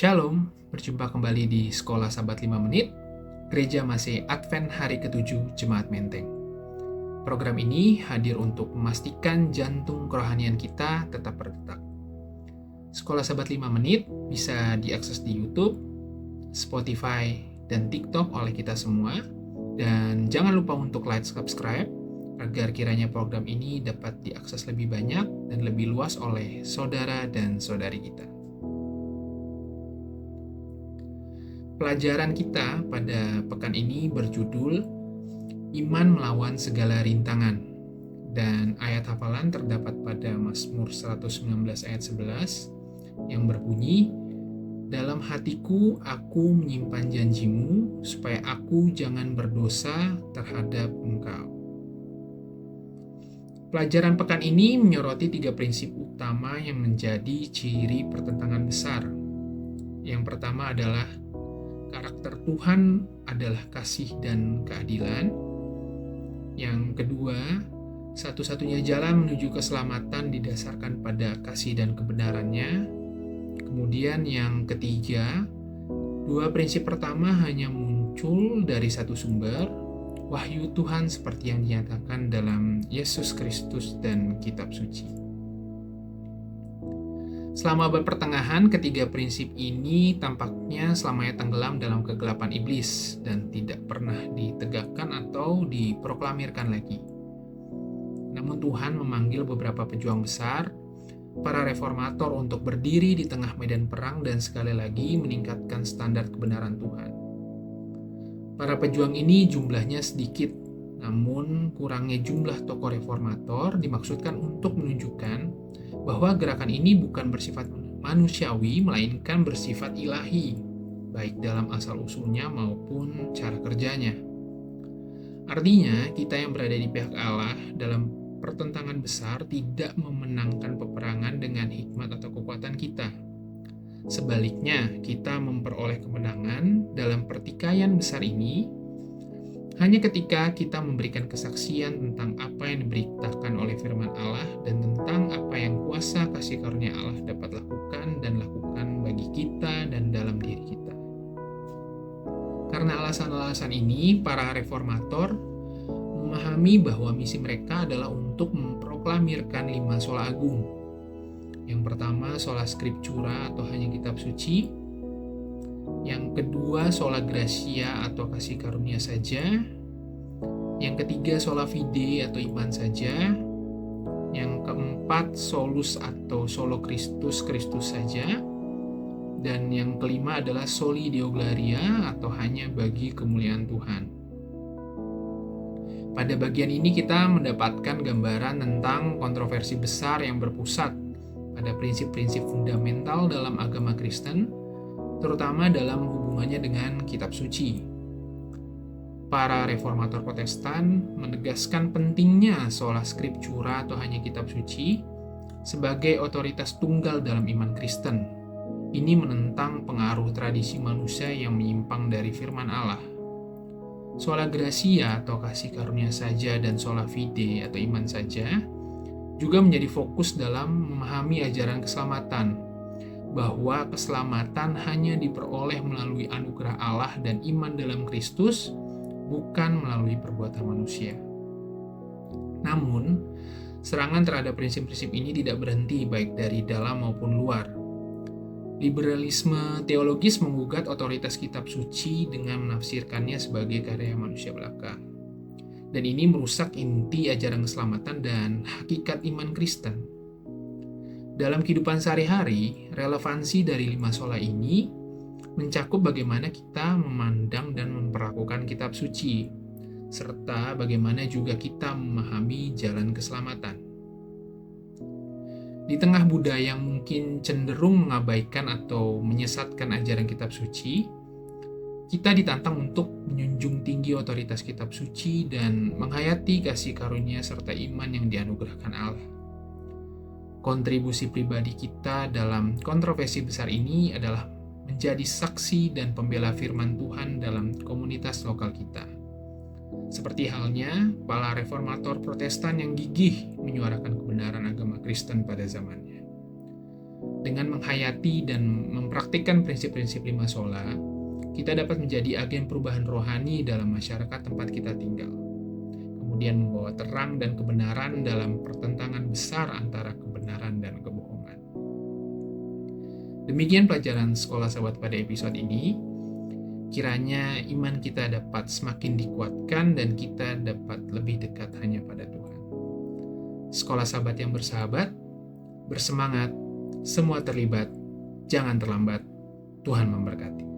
Shalom, berjumpa kembali di Sekolah Sabat 5 Menit, Gereja Masih Advent Hari ke-7 Jemaat Menteng. Program ini hadir untuk memastikan jantung kerohanian kita tetap berdetak. Sekolah Sabat 5 Menit bisa diakses di YouTube, Spotify, dan TikTok oleh kita semua. Dan jangan lupa untuk like, subscribe, agar kiranya program ini dapat diakses lebih banyak dan lebih luas oleh saudara dan saudari kita. Pelajaran kita pada pekan ini berjudul Iman Melawan Segala Rintangan, dan ayat hafalan terdapat pada Mazmur 119 ayat 11 yang berbunyi, "Dalam hatiku aku menyimpan janjimu, supaya aku jangan berdosa terhadap Engkau." Pelajaran pekan ini menyoroti 3 prinsip utama yang menjadi ciri pertentangan besar. Yang pertama adalah karakter Tuhan adalah kasih dan keadilan. Yang kedua, satu-satunya jalan menuju keselamatan didasarkan pada kasih dan kebenarannya. Kemudian yang ketiga, 2 prinsip pertama hanya muncul dari satu sumber, wahyu Tuhan seperti yang dinyatakan dalam Yesus Kristus dan Kitab Suci. Selama abad pertengahan, ketiga prinsip ini tampaknya selamanya tenggelam dalam kegelapan iblis dan tidak pernah ditegakkan atau diproklamirkan lagi. Namun Tuhan memanggil beberapa pejuang besar, para reformator, untuk berdiri di tengah medan perang dan sekali lagi meningkatkan standar kebenaran Tuhan. Para pejuang ini jumlahnya sedikit, namun kurangnya jumlah tokoh reformator dimaksudkan untuk menunjukkan bahwa gerakan ini bukan bersifat manusiawi, melainkan bersifat ilahi, baik dalam asal-usulnya maupun cara kerjanya. Artinya, kita yang berada di pihak Allah dalam pertentangan besar tidak memenangkan peperangan dengan hikmat atau kekuatan kita. Sebaliknya, kita memperoleh kemenangan dalam pertikaian besar ini hanya ketika kita memberikan kesaksian tentang apa yang diberitakan oleh firman Allah dan tentang apa yang kuasa kasih karunia Allah dapat lakukan bagi kita dan dalam diri kita. Karena alasan-alasan ini, para reformator memahami bahwa misi mereka adalah untuk memproklamirkan 5 sola agung. Yang pertama, sola scriptura atau hanya kitab suci. Yang kedua, sola gratia atau kasih karunia saja. Yang ketiga, sola fide atau iman saja. Yang keempat, solus atau solo Kristus, Kristus saja. Dan yang kelima adalah soli deo gloria atau hanya bagi kemuliaan Tuhan. Pada bagian ini kita mendapatkan gambaran tentang kontroversi besar yang berpusat pada prinsip-prinsip fundamental dalam agama Kristen, terutama dalam hubungannya dengan kitab suci. Para reformator Protestan menegaskan pentingnya sola scriptura atau hanya kitab suci sebagai otoritas tunggal dalam iman Kristen. Ini menentang pengaruh tradisi manusia yang menyimpang dari firman Allah. Sola gratia atau kasih karunia saja dan sola fide atau iman saja juga menjadi fokus dalam memahami ajaran keselamatan, bahwa keselamatan hanya diperoleh melalui anugerah Allah dan iman dalam Kristus, bukan melalui perbuatan manusia. Namun, serangan terhadap prinsip-prinsip ini tidak berhenti baik dari dalam maupun luar. Liberalisme teologis menggugat otoritas kitab suci dengan menafsirkannya sebagai karya manusia belaka. Dan ini merusak inti ajaran keselamatan dan hakikat iman Kristen. Dalam kehidupan sehari-hari, relevansi dari 5 sola ini mencakup bagaimana kita memandang dan memperlakukan kitab suci, serta bagaimana juga kita memahami jalan keselamatan. Di tengah budaya yang mungkin cenderung mengabaikan atau menyesatkan ajaran kitab suci, kita ditantang untuk menjunjung tinggi otoritas kitab suci dan menghayati kasih karunia serta iman yang dianugerahkan Allah. Kontribusi pribadi kita dalam kontroversi besar ini adalah menjadi saksi dan pembela firman Tuhan dalam komunitas lokal kita. Seperti halnya para reformator Protestan yang gigih menyuarakan kebenaran agama Kristen pada zamannya. Dengan menghayati dan mempraktikkan prinsip-prinsip 5 sola, kita dapat menjadi agen perubahan rohani dalam masyarakat tempat kita tinggal. Kemudian membawa terang dan kebenaran dalam pertentangan besar antara kebenaran dan kebohongan. Demikian pelajaran Sekolah Sahabat pada episode ini. Kiranya iman kita dapat semakin dikuatkan dan kita dapat lebih dekat hanya pada Tuhan. Sekolah Sahabat yang bersahabat, bersemangat, semua terlibat, jangan terlambat. Tuhan memberkati.